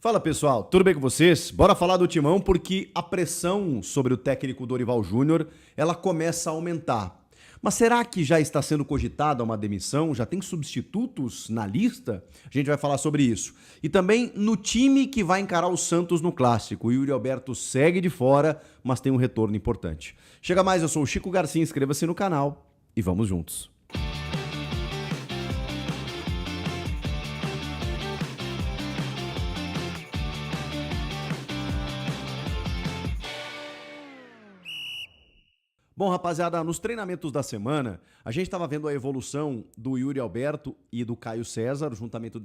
Fala pessoal, tudo bem com vocês? Bora falar do Timão porque a pressão sobre o técnico Dorival Júnior ela começa a aumentar. Mas será que já está sendo cogitada uma demissão? Já tem substitutos na lista? A gente vai falar sobre isso. E também no time que vai encarar o Santos no Clássico. O Yuri Alberto segue de fora, mas tem um retorno importante. Chega mais, eu sou o Chico Garcia, inscreva-se no canal e vamos juntos. Bom, rapaziada, nos treinamentos da semana, a gente estava vendo a evolução do Yuri Alberto e do Caio César, juntamente...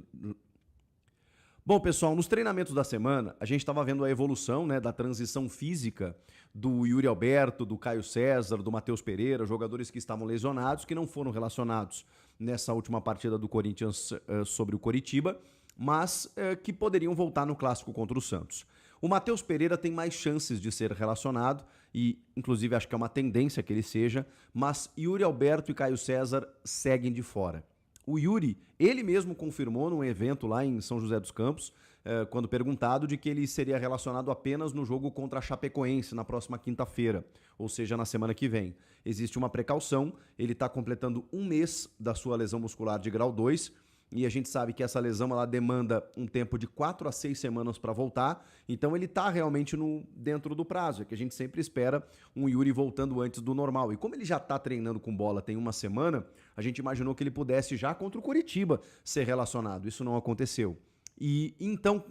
Bom, pessoal, nos treinamentos da semana, a gente estava vendo a evolução, né, da transição física do Yuri Alberto, do Caio César, do Matheus Pereira, jogadores que estavam lesionados, que não foram relacionados nessa última partida do Corinthians sobre o Coritiba, mas que poderiam voltar no Clássico contra o Santos. O Matheus Pereira tem mais chances de ser relacionado e, inclusive, acho que é uma tendência que ele seja, mas Yuri Alberto e Caio César seguem de fora. O Yuri, ele mesmo confirmou num evento lá em São José dos Campos, quando perguntado, de que ele seria relacionado apenas no jogo contra a Chapecoense na próxima quinta-feira, ou seja, na semana que vem. Existe uma precaução, ele está completando um mês da sua lesão muscular de grau 2, e a gente sabe que essa lesão ela demanda um tempo de 4 a 6 semanas para voltar, então ele está realmente dentro do prazo, é que a gente sempre espera um Yuri voltando antes do normal. E como ele já está treinando com bola tem uma semana, a gente imaginou que ele pudesse já contra o Coritiba ser relacionado, isso não aconteceu. E então,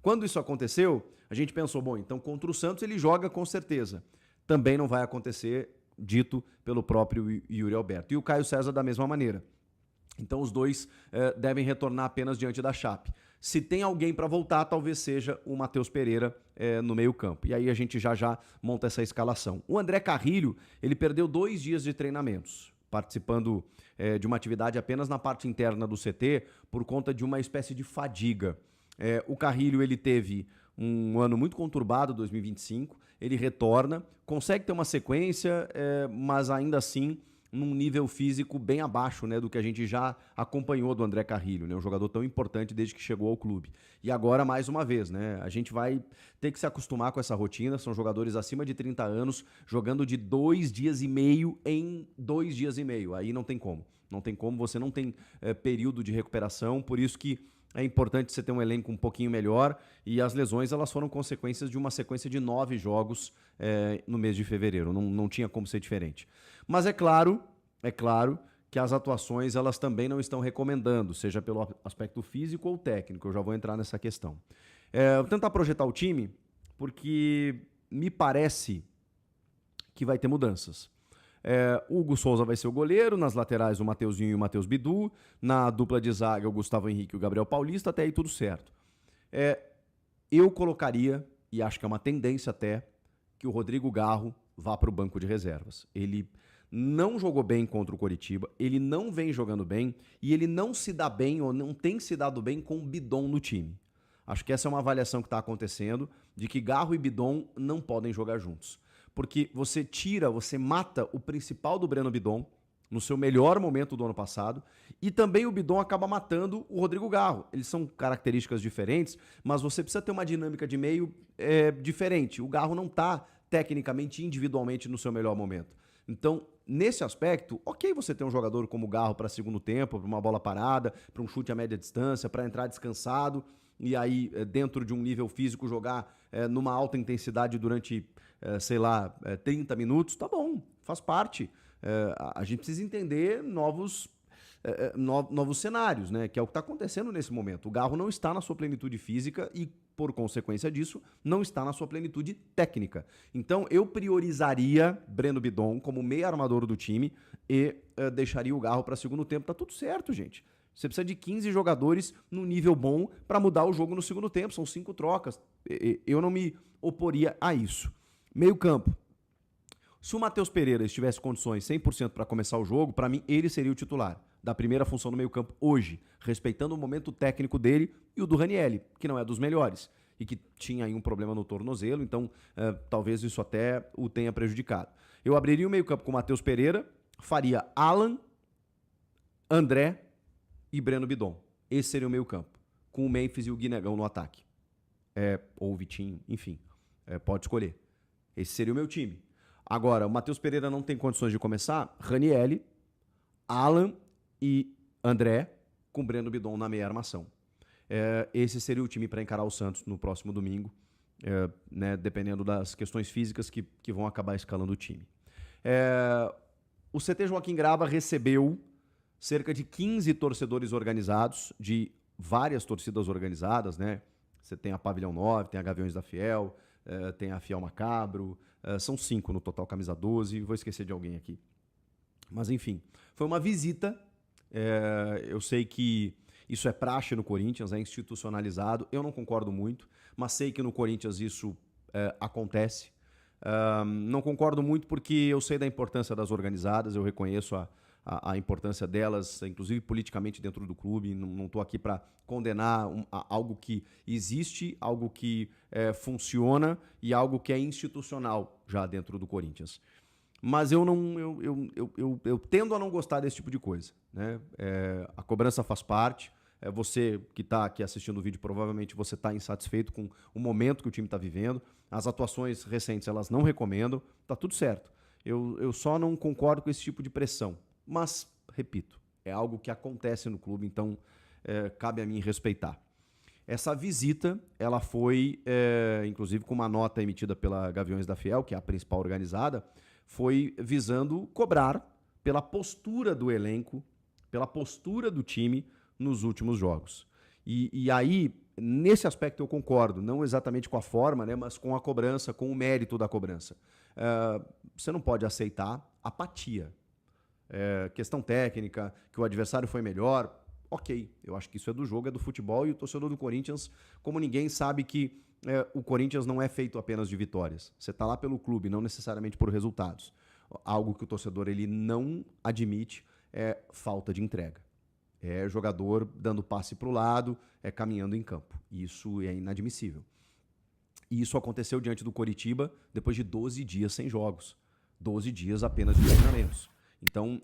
quando isso aconteceu, a gente pensou, bom, então contra o Santos ele joga com certeza. Também não vai acontecer, dito pelo próprio Yuri Alberto. E o Caio César da mesma maneira. Então os dois devem retornar apenas diante da Chape. Se tem alguém para voltar, talvez seja o Matheus Pereira no meio campo. E aí a gente já monta essa escalação. O André Carrilho, ele perdeu 2 dias de treinamentos, participando de uma atividade apenas na parte interna do CT, por conta de uma espécie de fadiga. O Carrilho, ele teve um ano muito conturbado, 2025, ele retorna, consegue ter uma sequência, mas ainda assim num nível físico bem abaixo, né, do que a gente já acompanhou do André Carrilho, né, um jogador tão importante desde que chegou ao clube. E agora, mais uma vez, né, a gente vai ter que se acostumar com essa rotina, são jogadores acima de 30 anos, jogando de 2 dias e meio em 2 dias e meio, aí não tem como. Não tem como, você não tem período de recuperação, por isso que é importante você ter um elenco um pouquinho melhor, e as lesões elas foram consequências de uma sequência de 9 jogos no mês de fevereiro, não tinha como ser diferente. Mas é claro que as atuações elas também não estão recomendando, seja pelo aspecto físico ou técnico, eu já vou entrar nessa questão. Vou tentar projetar o time, porque me parece que vai ter mudanças. O Hugo Souza vai ser o goleiro, nas laterais o Mateuzinho e o Matheus Bidu, na dupla de zaga o Gustavo Henrique e o Gabriel Paulista, até aí tudo certo. Eu colocaria, e acho que é uma tendência até, que o Rodrigo Garro vá para o banco de reservas. Ele não jogou bem contra o Coritiba, ele não vem jogando bem e ele não se dá bem ou não tem se dado bem com o Bidon no time. Acho que essa é uma avaliação que está acontecendo, de que Garro e Bidon não podem jogar juntos. Porque você mata o principal do Breno Bidon, no seu melhor momento do ano passado, e também o Bidon acaba matando o Rodrigo Garro. Eles são características diferentes, mas você precisa ter uma dinâmica de meio diferente. O Garro não está tecnicamente, individualmente, no seu melhor momento. Então, nesse aspecto, ok você ter um jogador como o Garro para segundo tempo, para uma bola parada, para um chute a média distância, para entrar descansado, e aí, dentro de um nível físico, jogar numa alta intensidade durante, 30 minutos, tá bom, faz parte. A gente precisa entender novos cenários, né? Que é o que está acontecendo nesse momento. O Garro não está na sua plenitude física e, por consequência disso, não está na sua plenitude técnica. Então, eu priorizaria Breno Bidon como meio armador do time e deixaria o Garro para segundo tempo. Tá tudo certo, gente. Você precisa de 15 jogadores no nível bom para mudar o jogo no segundo tempo. São 5 trocas. Eu não me oporia a isso. Meio campo. Se o Matheus Pereira estivesse condições 100% para começar o jogo, para mim ele seria o titular da primeira função no meio campo hoje, respeitando o momento técnico dele e o do Ranieri, que não é dos melhores e que tinha aí um problema no tornozelo, então talvez isso até o tenha prejudicado. Eu abriria o meio campo com o Matheus Pereira, faria Alan, André e Breno Bidon. Esse seria o meio campo, com o Memphis e o Guinegão no ataque. ou o Vitinho, enfim, pode escolher. Esse seria o meu time. Agora, o Matheus Pereira não tem condições de começar. Ranieri, Alan e André, com Breno Bidon na meia armação. Esse seria o time para encarar o Santos no próximo domingo, né, dependendo das questões físicas que vão acabar escalando o time. O CT Joaquim Grava recebeu cerca de 15 torcedores organizados, de várias torcidas organizadas, né? Você tem a Pavilhão 9, tem a Gaviões da Fiel, tem a Fiel Macabro, são 5 no total, camisa 12, vou esquecer de alguém aqui. Mas enfim, foi uma visita, eu sei que isso é praxe no Corinthians, é institucionalizado, eu não concordo muito, mas sei que no Corinthians isso acontece. Não concordo muito porque eu sei da importância das organizadas, eu reconheço a importância delas, inclusive politicamente dentro do clube. Não estou aqui para condenar algo que existe, algo que funciona e algo que é institucional já dentro do Corinthians. Mas eu tendo a não gostar desse tipo de coisa, né? A cobrança faz parte. Você que está aqui assistindo o vídeo, provavelmente você está insatisfeito com o momento que o time está vivendo. As atuações recentes, elas não recomendam. Tá tudo certo. Eu só não concordo com esse tipo de pressão. Mas, repito, é algo que acontece no clube, então cabe a mim respeitar. Essa visita, ela foi, inclusive com uma nota emitida pela Gaviões da Fiel, que é a principal organizada, foi visando cobrar pela postura do elenco, pela postura do time nos últimos jogos. E aí, nesse aspecto eu concordo, não exatamente com a forma, né, mas com a cobrança, com o mérito da cobrança. Você não pode aceitar apatia. Questão técnica, que o adversário foi melhor, ok, eu acho que isso é do jogo, é do futebol, e o torcedor do Corinthians, como ninguém, sabe que o Corinthians não é feito apenas de vitórias. Você está lá pelo clube, não necessariamente por resultados. Algo que o torcedor ele não admite é falta de entrega. É jogador dando passe para o lado, caminhando em campo. Isso é inadmissível. E isso aconteceu diante do Coritiba depois de 12 dias sem jogos. 12 dias apenas de treinamentos. Então,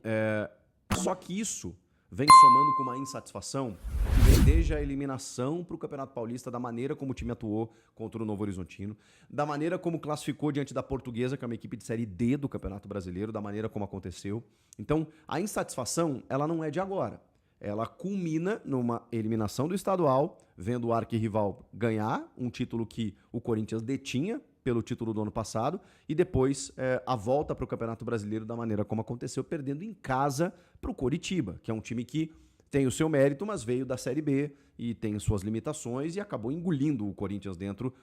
só que isso vem somando com uma insatisfação que vem desde a eliminação para o Campeonato Paulista, da maneira como o time atuou contra o Novo Horizontino, da maneira como classificou diante da Portuguesa, que é uma equipe de Série D do Campeonato Brasileiro, da maneira como aconteceu. Então, a insatisfação, ela não é de agora. Ela culmina numa eliminação do estadual, vendo o arquirrival ganhar um título que o Corinthians detinha pelo título do ano passado, e depois a volta para o Campeonato Brasileiro da maneira como aconteceu, perdendo em casa para o Coritiba, que é um time que tem o seu mérito, mas veio da Série B e tem suas limitações e acabou engolindo o Corinthians dentro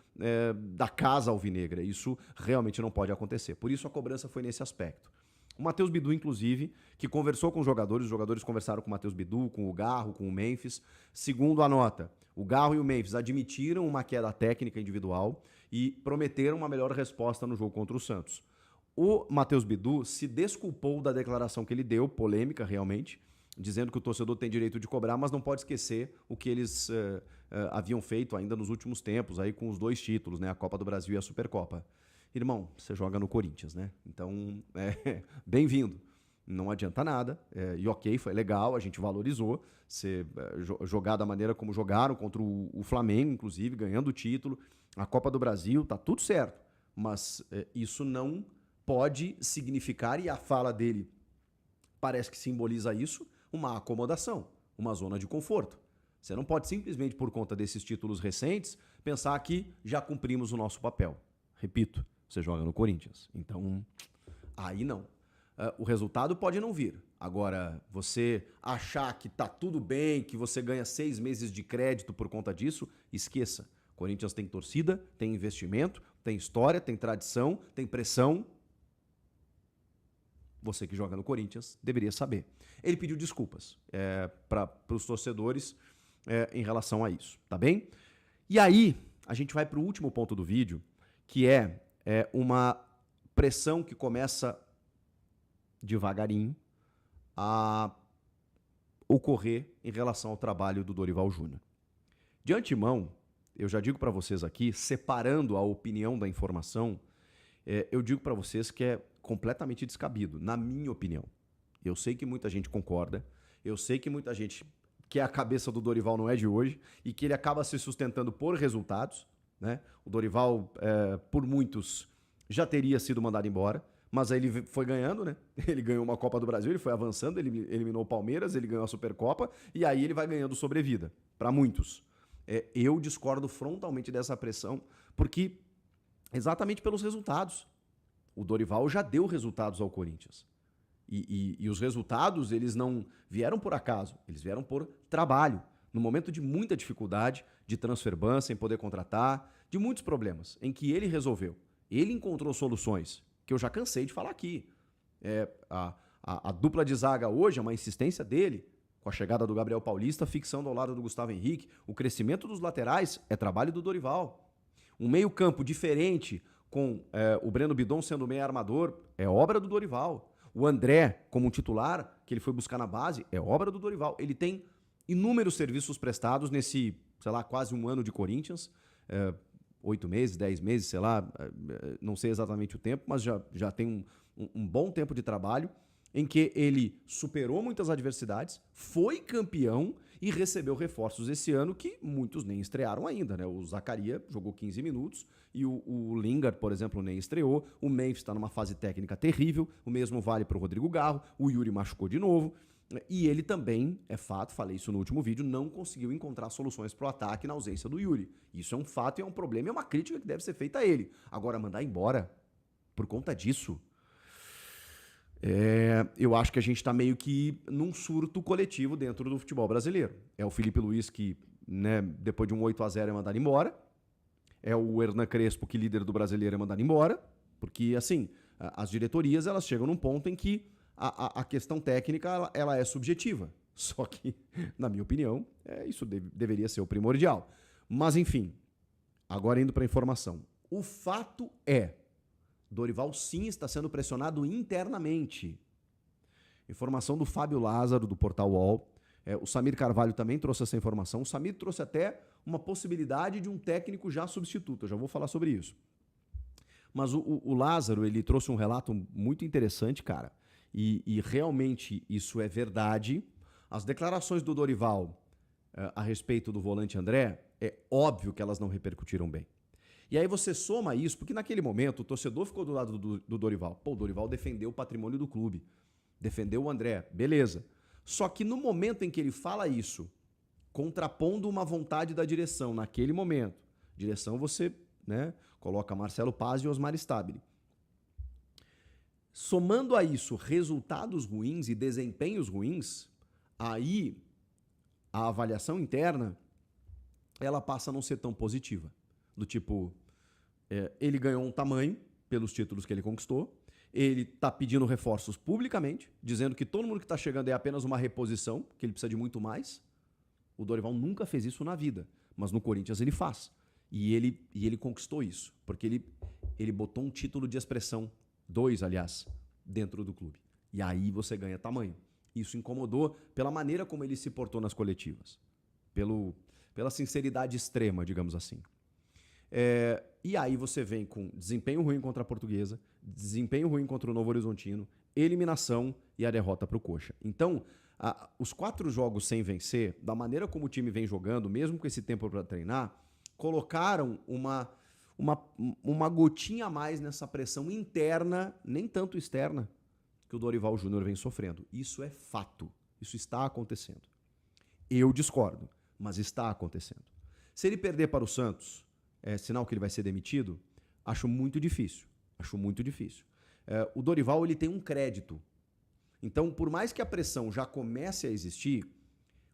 da casa alvinegra. Isso realmente não pode acontecer. Por isso a cobrança foi nesse aspecto. O Matheus Bidu, inclusive, que conversou com os jogadores conversaram com o Matheus Bidu, com o Garro, com o Memphis. Segundo a nota, o Garro e o Memphis admitiram uma queda técnica individual e prometeram uma melhor resposta no jogo contra o Santos. O Matheus Bidu se desculpou da declaração que ele deu, polêmica realmente, dizendo que o torcedor tem direito de cobrar, mas não pode esquecer o que eles haviam feito ainda nos últimos tempos, aí com os 2 títulos, né, a Copa do Brasil e a Supercopa. Irmão, você joga no Corinthians, né? Então, bem-vindo. Não adianta nada. E ok, foi legal, a gente valorizou. Você jogar da maneira como jogaram contra o Flamengo, inclusive, ganhando o título. A Copa do Brasil, tá tudo certo. Mas isso não pode significar, e a fala dele parece que simboliza isso, uma acomodação, uma zona de conforto. Você não pode simplesmente, por conta desses títulos recentes, pensar que já cumprimos o nosso papel. Repito, você joga no Corinthians. Então, aí não. O resultado pode não vir. Agora, você achar que tá tudo bem, que você ganha 6 meses de crédito por conta disso, esqueça. Corinthians tem torcida, tem investimento, tem história, tem tradição, tem pressão. Você que joga no Corinthians deveria saber. Ele pediu desculpas para os torcedores em relação a isso, tá bem? E aí, a gente vai para o último ponto do vídeo, que é uma pressão que começa devagarinho a ocorrer em relação ao trabalho do Dorival Júnior. De antemão, eu já digo para vocês aqui, separando a opinião da informação, eu digo para vocês que é completamente descabido, na minha opinião. Eu sei que muita gente concorda, eu sei que muita gente que a cabeça do Dorival não é de hoje e que ele acaba se sustentando por resultados, né? O Dorival, por muitos, já teria sido mandado embora, mas aí ele foi ganhando, né? Ele ganhou uma Copa do Brasil, ele foi avançando, ele eliminou o Palmeiras, ele ganhou a Supercopa, e aí ele vai ganhando sobrevida, para muitos. Eu discordo frontalmente dessa pressão, porque exatamente pelos resultados. O Dorival já deu resultados ao Corinthians. E os resultados, eles não vieram por acaso, eles vieram por trabalho. No momento de muita dificuldade, de transfer ban, sem poder contratar, de muitos problemas, em que ele resolveu. Ele encontrou soluções, que eu já cansei de falar aqui. A dupla de zaga hoje é uma insistência dele, com a chegada do Gabriel Paulista, fixando ao lado do Gustavo Henrique. O crescimento dos laterais é trabalho do Dorival. Um meio-campo diferente, com o Breno Bidon sendo meio armador, é obra do Dorival. O André, como titular, que ele foi buscar na base, é obra do Dorival. Ele tem inúmeros serviços prestados nesse, sei lá, quase um ano de Corinthians, 8 meses, 10 meses, sei lá, não sei exatamente o tempo, mas já tem um bom tempo de trabalho, em que ele superou muitas adversidades, foi campeão e recebeu reforços esse ano que muitos nem estrearam ainda, né? O Zaccaria jogou 15 minutos e o Lingard, por exemplo, nem estreou. O Memphis está numa fase técnica terrível, o mesmo vale para o Rodrigo Garro, o Yuri machucou de novo. E ele também, é fato, falei isso no último vídeo, não conseguiu encontrar soluções para o ataque na ausência do Yuri. Isso é um fato e é um problema e é uma crítica que deve ser feita a ele. Agora, mandar embora por conta disso, eu acho que a gente está meio que num surto coletivo dentro do futebol brasileiro. É o Felipe Luiz que, né, depois de um 8-0 é mandado embora. É o Hernan Crespo que, líder do brasileiro, é mandado embora. Porque, assim, as diretorias elas chegam num ponto em que a questão técnica ela é subjetiva. Só que, na minha opinião, isso deveria ser o primordial. Mas, enfim, agora indo para a informação. O fato é, Dorival sim está sendo pressionado internamente. Informação do Fábio Lázaro, do Portal UOL. O Samir Carvalho também trouxe essa informação. O Samir trouxe até uma possibilidade de um técnico já substituto. Eu já vou falar sobre isso. Mas o Lázaro, ele trouxe um relato muito interessante, cara. E realmente isso é verdade. As declarações do Dorival a respeito do volante André, é óbvio que elas não repercutiram bem. E aí você soma isso, porque naquele momento o torcedor ficou do lado do Dorival. Pô, o Dorival defendeu o patrimônio do clube, defendeu o André, beleza. Só que no momento em que ele fala isso, contrapondo uma vontade da direção, naquele momento, direção você, né, coloca Marcelo Paz e Osmar Stabile. Somando a isso resultados ruins e desempenhos ruins, aí a avaliação interna ela passa a não ser tão positiva. Do tipo, ele ganhou um tamanho pelos títulos que ele conquistou, ele está pedindo reforços publicamente, dizendo que todo mundo que está chegando é apenas uma reposição, que ele precisa de muito mais. O Dorival nunca fez isso na vida, mas no Corinthians ele faz. E ele conquistou isso, porque ele botou um título de expressão, 2, aliás, dentro do clube. E aí você ganha tamanho. Isso incomodou pela maneira como ele se portou nas coletivas, pela sinceridade extrema, digamos assim. E aí você vem com desempenho ruim contra a Portuguesa, desempenho ruim contra o Novo Horizontino, eliminação e a derrota para o Coxa. Então, os 4 jogos sem vencer, da maneira como o time vem jogando, mesmo com esse tempo para treinar, colocaram uma gotinha a mais nessa pressão interna, nem tanto externa, que o Dorival Júnior vem sofrendo. Isso é fato. Isso está acontecendo. Eu discordo, mas está acontecendo. Se ele perder para o Santos, é sinal que ele vai ser demitido? Acho muito difícil. Acho muito difícil. O Dorival ele tem um crédito. Então, por mais que a pressão já comece a existir,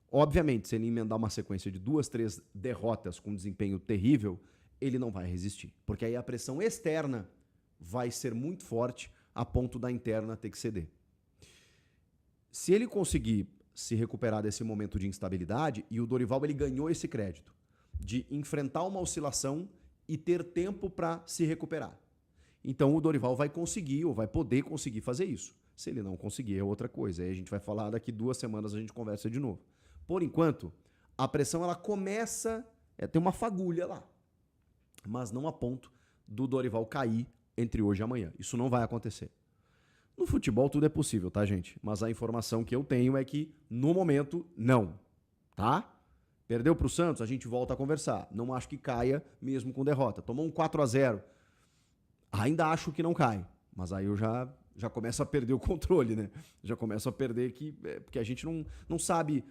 obviamente, se ele emendar uma sequência de 2, 3 derrotas com desempenho terrível, ele não vai resistir. Porque aí a pressão externa vai ser muito forte a ponto da interna ter que ceder. Se ele conseguir se recuperar desse momento de instabilidade, e o Dorival ele ganhou esse crédito, de enfrentar uma oscilação e ter tempo para se recuperar. Então o Dorival vai conseguir, ou vai poder conseguir fazer isso. Se ele não conseguir, é outra coisa. Aí a gente vai falar, daqui 2 semanas a gente conversa de novo. Por enquanto, a pressão ela começa a ter uma fagulha lá. Mas não a ponto do Dorival cair entre hoje e amanhã. Isso não vai acontecer. No futebol tudo é possível, tá, gente? Mas a informação que eu tenho é que, no momento, não. Tá? Perdeu para o Santos, a gente volta a conversar. Não acho que caia mesmo com derrota. Tomou um 4-0. Ainda acho que não cai. Mas aí eu já começo a perder o controle, né? Já começo a perder porque a gente não sabe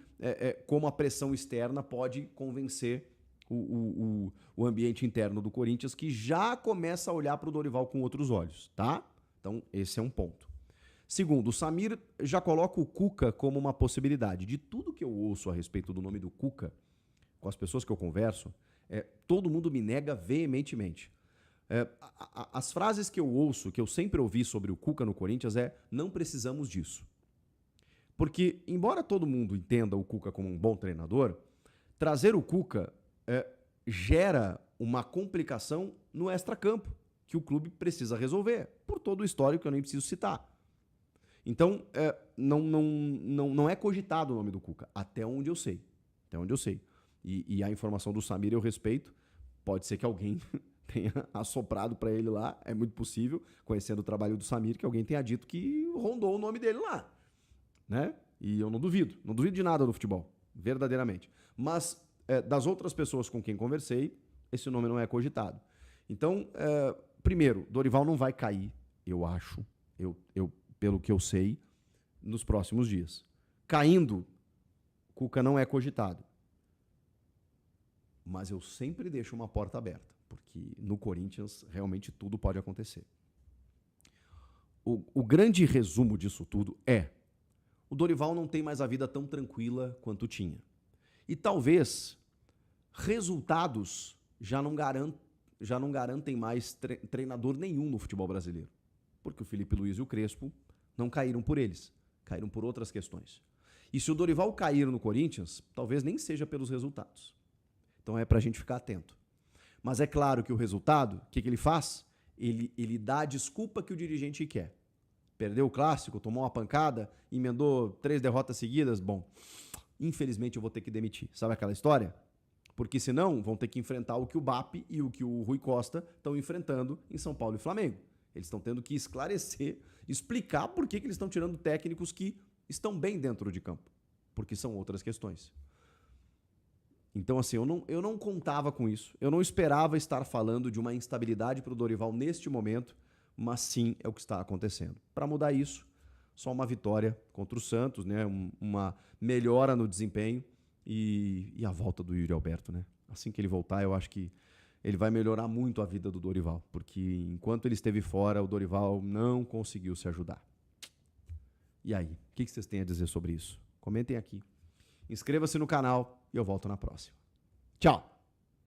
como a pressão externa pode convencer o ambiente interno do Corinthians, que já começa a olhar para o Dorival com outros olhos, tá? Então, esse é um ponto. Segundo, o Samir já coloca o Cuca como uma possibilidade. De tudo que eu ouço a respeito do nome do Cuca, com as pessoas que eu converso, todo mundo me nega veementemente. As frases que eu ouço, que eu sempre ouvi sobre o Cuca no Corinthians não precisamos disso. Porque, embora todo mundo entenda o Cuca como um bom treinador, trazer o Cuca gera uma complicação no extracampo, que o clube precisa resolver, por todo o histórico que eu nem preciso citar. Então, não é cogitado o nome do Cuca, até onde eu sei. Até onde eu sei. E a informação do Samir eu respeito. Pode ser que alguém tenha assoprado para ele lá, é muito possível, conhecendo o trabalho do Samir, que alguém tenha dito que rondou o nome dele lá, né? E eu não duvido de nada no futebol, verdadeiramente. Mas das outras pessoas com quem conversei, esse nome não é cogitado. Então, primeiro, Dorival não vai cair, eu acho, pelo que eu sei, nos próximos dias. Caindo, Cuca não é cogitado. Mas eu sempre deixo uma porta aberta, porque no Corinthians realmente tudo pode acontecer. O grande resumo disso tudo o Dorival não tem mais a vida tão tranquila quanto tinha. E talvez resultados já não garantem mais treinador nenhum no futebol brasileiro. Porque o Felipe Luiz e o Crespo não caíram por eles, caíram por outras questões. E se o Dorival cair no Corinthians, talvez nem seja pelos resultados. Então é pra gente ficar atento. Mas é claro que o resultado, o que ele faz? Ele dá a desculpa que o dirigente quer. Perdeu o clássico, tomou uma pancada, emendou 3 derrotas seguidas, bom, infelizmente eu vou ter que demitir. Sabe aquela história? Porque senão vão ter que enfrentar o que o BAP e o que o Rui Costa estão enfrentando em São Paulo e Flamengo. Eles estão tendo que esclarecer, explicar por que eles estão tirando técnicos que estão bem dentro de campo. Porque são outras questões. Então, assim, eu não contava com isso. Eu não esperava estar falando de uma instabilidade para o Dorival neste momento, mas sim é o que está acontecendo. Para mudar isso, só uma vitória contra o Santos, né? Uma melhora no desempenho e a volta do Yuri Alberto, né? Assim que ele voltar, eu acho que ele vai melhorar muito a vida do Dorival, porque enquanto ele esteve fora, o Dorival não conseguiu se ajudar. E aí, o que vocês têm a dizer sobre isso? Comentem aqui. Inscreva-se no canal e eu volto na próxima. Tchau!